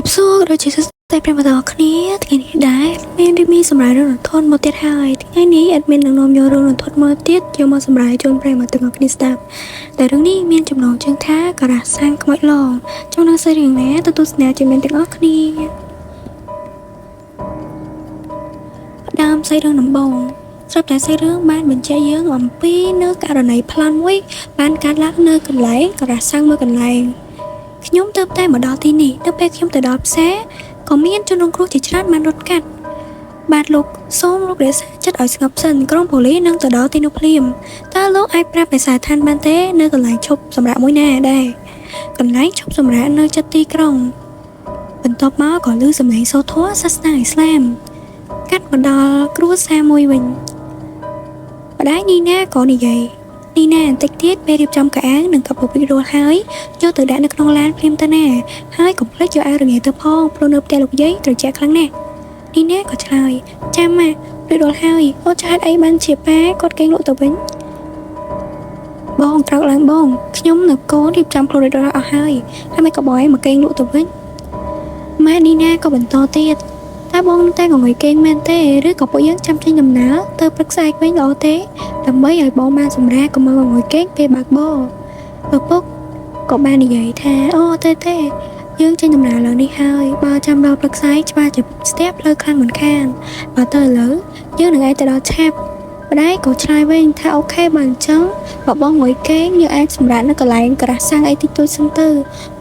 บสู้เราจะតែប្រិមត្តគ្នាថ្ងៃនេះដែរមានរៀបមានសម្រាប់រឿងរន្ធត់មកទៀតហើយថ្ងៃនេះអេដមីននឹងនាំយករឿងរន្ធត់មកទៀតយកមកសម្រាប់ជូនប្រិមត្តទាំងអស់គ្នាស្ដាប់តែរឿងនេះមានចំណងជើងថាការ៉ាសាំងខ្មោចឡងចំណងសរឿងណាទទួលស្នាជាមានទាំងអស់គ្នាផ្ដើមសាច់រឿងដំបូងស្រាប់តែសាច់រឿងបានបញ្ជាក់យើងអំពីនៅករណីប្លន់មួយបានកើតឡើងនៅកន្លែងការ៉ាសាំងមួយកន្លែងខ្ញុំទៅតែមកដល់ទីនេះនៅពេលខ្ញុំទៅដល់ផ្សារក៏មានជនរងគ្រោះជាច្រើនបានរត់កាត់បាទលោកសូមលោករក្សាចិត្តឲ្យស្ងប់សិនក្រុមប៉ូលីសនឹងទៅដល់ទីនោះភ្លាមតើលោកអាចប្រាប់ភាសាឋានបានទេនៅកន្លែងឈប់សម្រាកមួយណាដែរកន្លែងឈប់សម្រាកនៅជិតទីក្រុងបន្ទាប់មកក៏ឮសំឡេងសូរធម៌សាសនាអ៊ីស្លាមកាត់មកដល់គ្រួសារមួយវិញម្ដាយនីណាក៏និយាយនីណាបន្តិចទៀតពេលរៀបចំកៅអៅនិងកាពូពីរស់ហើយយកទៅដាក់នៅក្នុងឡានភ្លាមទៅណាហើយកុំភ្លេចយកអាវរងាទៅផងព្រោះនៅផ្ទះលោកយាយត្រជាក់ខ្លាំងណាស់នីណាក៏ឆ្លើយចាំម៉ារួចរាល់ហើយអូនចាស់អីបានជាប៉ាគាត់កេងលក់ទៅវិញបងក្រោកឡើងបងខ្ញុំនៅកូនរៀបចំខ្លួនរួចរាល់អស់ហើយហើយមិនក៏បងឯងមកកេងលក់ទៅវិញម៉ែនីណាក៏បន្តទៀតតើបងនឹងតែងងុយគេងមែនទេឬក៏ពួកយើងចាំចេញដំណើរទៅព្រឹកស្អែកវិញល្អទេដើម្បីឲ្យបងបានសម្រាកកុំមកងុយគេងពេលបើកបរឪពុកក៏បាននិយាយថាអូទេយើងចេញដំណើរឡើងនេះហើយបើចាំដល់ព្រឹកស្អែកច្បាស់ជាស្ទះផ្លូវខ្លាំងមិនខានបើទៅឥឡូវយើងនឹងអាចទៅដល់ឆាប់ម្ដាយក៏ឆ្លើយវិញថាអូខេបើអញ្ចឹងបើបងងុយគេងយើងអាចសម្រាប់នៅកន្លែងការ៉ាសាំងអីតិចតួចសិនទៅ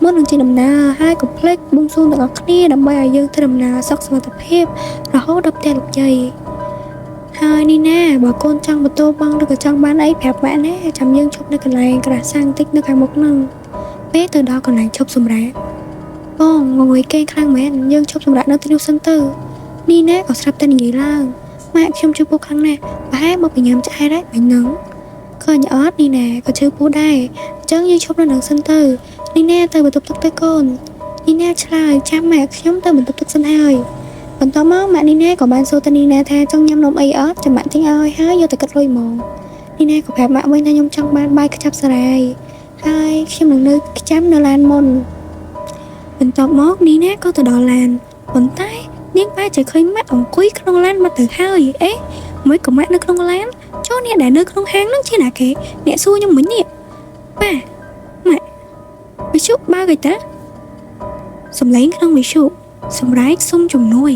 មុននឹងចេញដំណើរហើយកុំភ្លេចបួងសួងទាំងអស់គ្នាដើម្បីឲ្យយើងទៅដំណើរសុខសុវត្ថិភាពរហូតដល់ផ្ទះលោកយាយហើយនេះណាបើកូនចង់បន្ទោបងឬក៏ចង់បានអីប្រាប់ម៉ាក់ណាចាំយើងឈប់នៅកន្លែងការ៉ាសាំងតិចនៅខាងមុខហ្នឹងពេលទៅដល់កន្លែងឈប់សម្រាកបងងុយគេងខ្លាំងមែនយើងឈប់សម្រាកនៅទីនោះសិនទៅនេះណាក៏ស្រាប់តែនិយាយឡើងម៉ាក់ខ្ញុំជឿពូខ្លាំងណាស់ប្រហែលមកពីញ៉ាំឆ្អែតហើយមិញហ្នឹងឃើញអត់នេះណាក៏ជឿពូដែរអញ្ចឹងយើងឈប់នៅនឹងសិនទៅនេះណាទៅបន្ទប់ទឹកទៅកូននេះណាឆ្លើយចាំម៉ាក់ខ្ញុំទៅបន្ទប់ទឹកសិនហើយបន្តមកម៉ាក់នេះណាក៏បានសួរទៅនេះណាថាចង់ញ៉ាំនំអីអត់ចាំម៉ាក់ទិញឲ្យហើយយកទៅគិតលុយហ្មងនេះណាក៏ប្រាប់ម៉ាក់វិញថាខ្ញុំចង់បានបាយខ្ចប់សារាយហើយខ្ញុំនឹងនៅខ្ចាំនៅឡានមុនបន្ទាប់មកនេះណាក៏ទៅដល់ឡានប៉ុន្តែនាងបែរជាឃើញម៉ាក់អង្គុយក្នុងឡានមកទៅហើយអេមួយក៏ម៉ាក់នៅក្នុងឡានចូលអ្នកដែលនៅក្នុងហាងហ្នឹងជាណាគេអ្នកសួរខ្ញុំមិញនេះប៉ាម៉ាក់វិសុបើកឯតាសំឡេងក្នុងវិសុសម្រែកសុំជំនួយ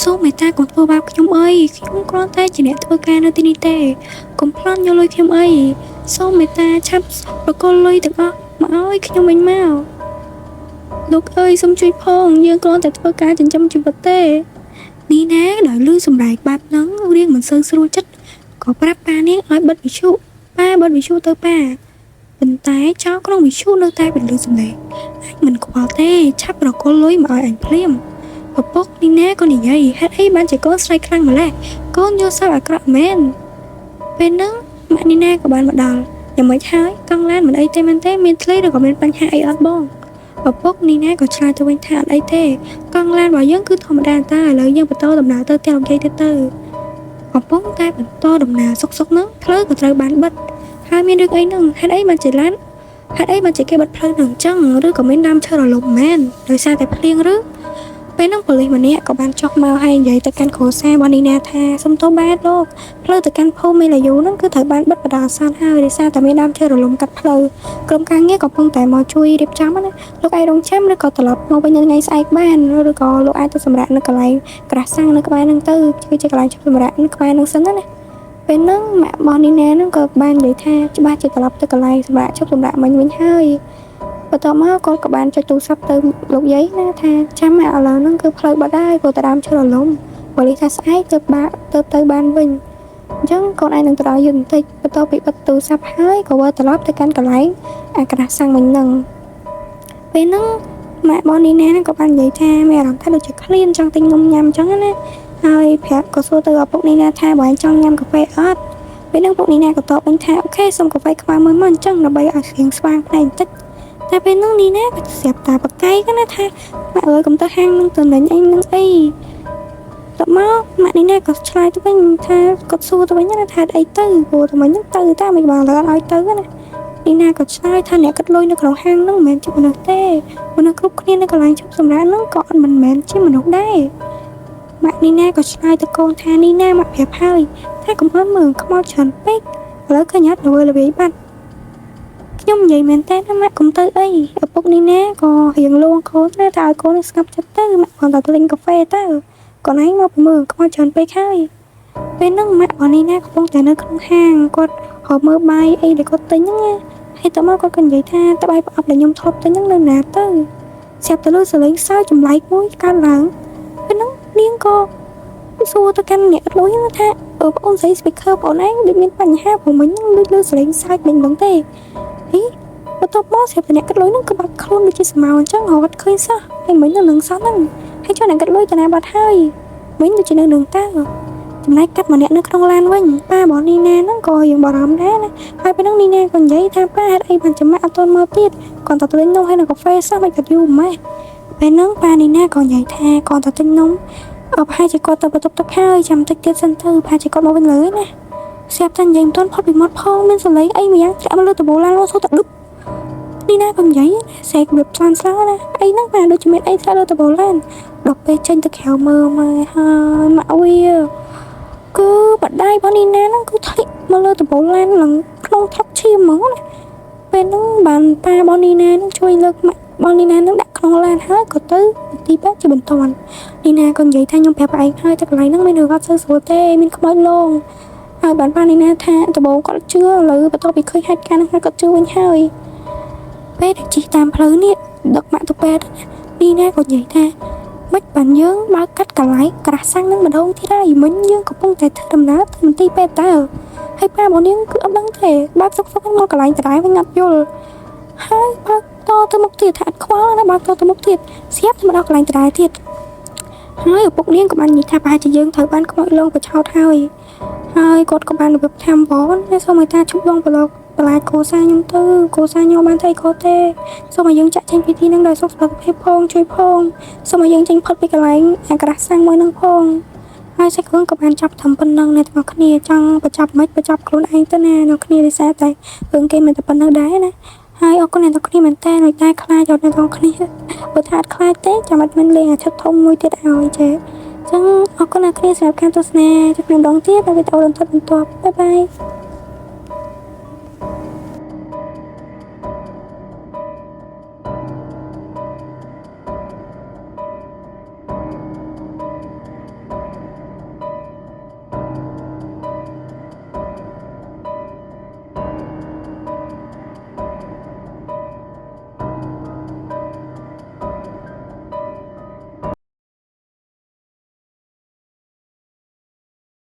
សូមមេត្តាកុំធ្វើបាបខ្ញុំអីខ្ញុំគ្រាន់តែជាអ្នកធ្វើការនៅទីនេះទេកុំប្លន់យកលុយខ្ញុំអីសូមមេត្តាឆាប់ប្រគល់លុយទាំងអស់មកឲ្យខ្ញុំវិញមកលោកអើយសូមជួយផងយើងគ្រាន់តែធ្វើការចិញ្ចឹមជីវិតទេនេះណាដោយលឺសម្រែកបែបហ្នឹងរៀងមិនសូវស្រួលចិត្តក៏ប្រាប់ប៉ានាងឲ្យបិទវិទ្យុប៉ាបិទវិទ្យុទៅប៉ាប៉ុន្តែចៅក្នុងវិទ្យុនៅតែបន្លឺសំឡេងអញមិនខ្វល់ទេឆាប់ប្រគល់លុយមកឲ្យអញភ្លាមឪពុកនេះណាក៏និយាយហេតុអីបានជាកូនស្រែកខ្លាំងម្ល៉េះកូនយល់សប្តិអាក្រក់មែនពេលហ្នឹងម៉ាក់នេះណាក៏បានមកដល់យ៉ាងម៉េចហើយកង់ឡានមិនអីទេមែនទេមានធ្លីឬក៏មានបញ្ហាអីអត់បងឪពុកនេះណាក៏ឆ្លើយទៅវិញថាអត់អីទេកង់ឡានរបស់យើងគឺធម្មតាតែឥឡូវយើងបន្តដំណើរទៅផ្ទះលោកយាយទៅកំពុងតែបន្តដំណើរសុកហ្នឹងផ្លូវក៏ត្រូវបានបិទហើយមានរឿងអីហ្នឹងហេតុអីបានជាឡានហេតុអីបានជាគេបិទផ្លូវហ្នឹងអញ្ចឹងឬក៏មានដើមឈើរលំមែនដោយសារតែភ្លៀងឬពេលហ្នឹងប៉ូលីសម្នាក់ក៏បានចុះមកហើយនិយាយទៅកាន់គ្រួសាររបស់នីណាថាសុំទោសបាទលោកផ្លូវទៅកាន់ភូមិមេឡាយូហ្នឹងគឺត្រូវបានបិទបណ្ដោះអាសន្នហើយដោយសារតែមានដើមឈើរលំកាត់ផ្លូវក្រុមការងារកំពុងតែមកជួយរៀបចំណាលោកអាចរងចាំឬក៏ត្រឡប់មកវិញនៅថ្ងៃស្អែកបានឬក៏លោកអាចទៅសម្រាកនៅកន្លែងក្រាស់សាំងនៅក្បែរហ្នឹងទៅគឺជាកន្លែងជប់សម្រាកនៅក្បែរហ្នឹងសិនណាពេលហ្នឹងម៉ាក់របស់នីណាហ្នឹងក៏បាននិយាយថាច្បាស់ជាត្រឡប់ទៅកន្លែងសម្រាប់ជប់សម្រាកមិញវិញហើយបន្ទាប់មកគាត់ក៏បានចុចទូរស័ព្ទទៅលោកយាយណាថាចាំឥឡូវហ្នឹងគឺផ្លូវបាត់ហើយព្រោះតាដើមឈើរលំប៉ូលីសថាស្អែកទៅបានវិញអញ្ចឹងកូនឯងនឹងទៅដល់យូរបន្តិចបន្ទាប់ពីបិទទូរស័ព្ទហើយក៏វិលត្រឡប់ទៅកាន់កន្លែងអាក្រាស់សាំងវិញហ្នឹងពេលហ្នឹងម៉ាក់បងនីណាក៏បាននិយាយថាមានអារម្មណ៍ថាដូចជាឃ្លានចង់ទិញនំញ៉ាំអញ្ចឹងណាហើយប្រាប់ក៏សួរទៅឪពុកនីណាថាបើឯងចង់ញ៉ាំកាហ្វេអត់ពេលហ្នឹងពុកនីណាក៏តបវិញថាអូខេសុំកាហ្វេខ្មៅមួយមកអញ្ចឹងដើម្បីឲ្យស្រៀងស្វាងភ្នែកបន្តិចតែពេលហ្នឹងនេះណាក៏ស្រាប់តែបកកាយក៏ណាថាម៉ាក់អើយកុំទៅហាងនឹងទៅលេងអីនឹងអីតមកម៉ាក់នេះណាក៏ឆ្លើយទៅវិញថាគាត់សួរទៅវិញណាថាអីទៅព្រោះតែមិញហ្នឹងទៅតែមិនបានលើអត់ឲ្យទៅណា នេះណាក៏ឆ្លើយថាអ្នកកាត់លុយនៅក្នុងហាងហ្នឹងមិនមែនជាមនុស្សទេមនុស្សគ្រប់គ្នានៅកន្លែងជប់សម្រាប់ហ្នឹងក៏មិនមែនជាមនុស្សដែរម៉ាក់នេះណាក៏ឆ្លើយទៅកូនថានេះណាម៉ាក់ប្រាប់ហើយថាកុំអន់មើលខ្មោចច្រើនពេកឥឡូវឃើញអត់ល្វីបាត់ខ្ញុំនិយាយមែនតើម៉ាក់កុំទៅអីឪពុកនេះណាក៏រៀងលួងកូនណាថាឲ្យកូនស្ងប់ចិត្តទៅម៉ាក់គាត់ទៅលេងកាហ្វេទៅកូនឯងមកមើលខ្មោចច្រើនពេកហើយពេលហ្នឹងម៉ាក់របស់នេះណាកំពុងតែនៅក្នុងហាងគាត់ហៅមើលបាយអីដែលគាត់ទិញហ្នឹងហើយតើមកគាត់ក៏និយាយថាតើបាយប្រអប់ដែលខ្ញុំធ្លាប់ទិញហ្នឹងនៅណាទៅស្រាប់តែលឺសលេងសើចចម្លែកមួយកើតឡើងពេលហ្នឹងនាងក៏សួរទៅកាន់អ្នកលុយថាបងអូនស្រី speaker បងឯងដូចមានបញ្ហាព្រោះមិញហ្នឹងដូចលឺសលេងសើចមិញហ្នឹងទេហីបន្ទាប់មកស្រាប់តែអ្នកកាត់លុយហ្នឹងក៏បាត់ខ្លួនដូចជាស្មៅអញ្ចឹងរត់ឃើញសោះហើយមិញនឹងសោះហ្នឹងហើយចុះអ្នកកាត់លុយតាណាបាត់ហើយមិញដូចជានៅនឹងតើចំណែកកាត់ម្នាក់នៅក្នុងឡានវិញប៉ារបស់នីណាហ្នឹងក៏រៀងបារម្ភដែរណាហើយពេលហ្នឹងនីណាក៏និយាយថាប៉ាហេតុអីបានចាំម៉ាក់អត់ទាន់មកទៀតគាត់ទៅទិញនំហើយនៅកាហ្វេសោះមិនកាត់យូរម៉េចពេលហ្នឹងប៉ានីណាក៏និយាយថាគាត់ទៅទិញនំប្រហែលជាគាត់ទៅបន្ទប់ទឹកហើយចាំតិចទៀតសិនទៅប្រហែលជាគាត់មកវិញលើណាស្រាប់តែនិយាយមិនទាន់ផុតពីមាត់ផងមានសលេងអីម្យ៉ាងចាក់មកលើដបូឡានលោកសូទៅឌុបនីណាក៏និយាយសេកវាផ្លានស្លាណាអីហ្នឹងប៉ាដូចជាមានអីឆ្លាក់លើដបូឡានដល់ពេលចេញទៅក្រៅមើលមកហើយម៉ាក់វាគឺបដៃរបស់នីណាហ្នឹងគឺធ្លាក់មកលើដបូឡានឡើងក្នុងថប់ឈាមហ្មងណាពេលហ្នឹងបានប៉ារបស់នីណាហ្នឹងជួយលើកម៉ាក់បងនីណានឹងដាក់ក្នុងឡានហើយក៏ទៅទីពេទ្យជាបន្ទាន់នីណាក៏និយាយថាខ្ញុំប្រាប់ឯងហើយតែកន្លែងហ្នឹងមានរឿងអត់សូវស្រួលទេមានខ្មោចលងហើយបានប៉ានីណាថាដំបូងគាត់ជឿឥឡូវបន្ទាប់ពីឃើញហេតុការណ៍ហ្នឹងគាត់ជឿវិញហើយពេលដែលជិះតាមផ្លូវនេះដឹកម៉ាក់ទៅពេទ្យនីណាក៏និយាយថាមិនបានយើងបើកាត់កន្លែងក្រាស់សាំងនឹងម្ដងទៀតហើយមិញយើងកំពុងតែធ្វើដំណើរទៅមន្ទីរពេទ្យតើហើយប៉ារបស់នាងគឺអត់ដឹងទេបើកសុកមកកន្លែងដដែលវិញអត់យល់ហើយបើតទៅមុខទៀតថាអត់ខ្វល់ណាបើតទៅមុខទៀតស្រាប់តែមកដល់កន្លែងដដែលទៀតហើយឪពុកនាងក៏បាននិយាយថាប្រហែលជាយើងត្រូវបានខ្មោចលងបឆោតហើយគាត់ក៏បានរបៀបថាបងណាសូមឲ្យតាជប់លងប្រឡងបន្លាចគ្រួសារខ្ញុំទៅគ្រួសារខ្ញុំបានទៅក៏ទេសូមឲ្យយើងចាក់ចេញពីទីហ្នឹងដោយសុខភាពផងជួយផងសូមឲ្យយើងចេញផុតពីកន្លែងអាក្រាស់សាំងមួយហ្នឹងផងហើយសាច់រឿងក៏បានចាប់ធ្វើប៉ុណ្ណឹងអ្នកទាំងគ្នាចង់បញ្ចប់មិនបញ្ចប់ខ្លួនឯងទៅណាអ្នកគ្នាដោយសារតែរឿងគេមិនតែប៉ុណ្ណឹងដែរណាហើយអរគុណអ្នកទាំងគ្នាមែនតើនៅតែខ្លាចដល់អ្នកទាំងគ្នាបើថាអត់ខ្លាចទេចាំអត់មានលេងអាឈុតធំមួយទៀតឲ្យចេះអញ្ចឹងអរគុណអ្នកគ្នាសម្រាប់ការទស្សនាជួបគ្នាម្ដងទៀតនៅវីដេអូបន្តបាយបាយ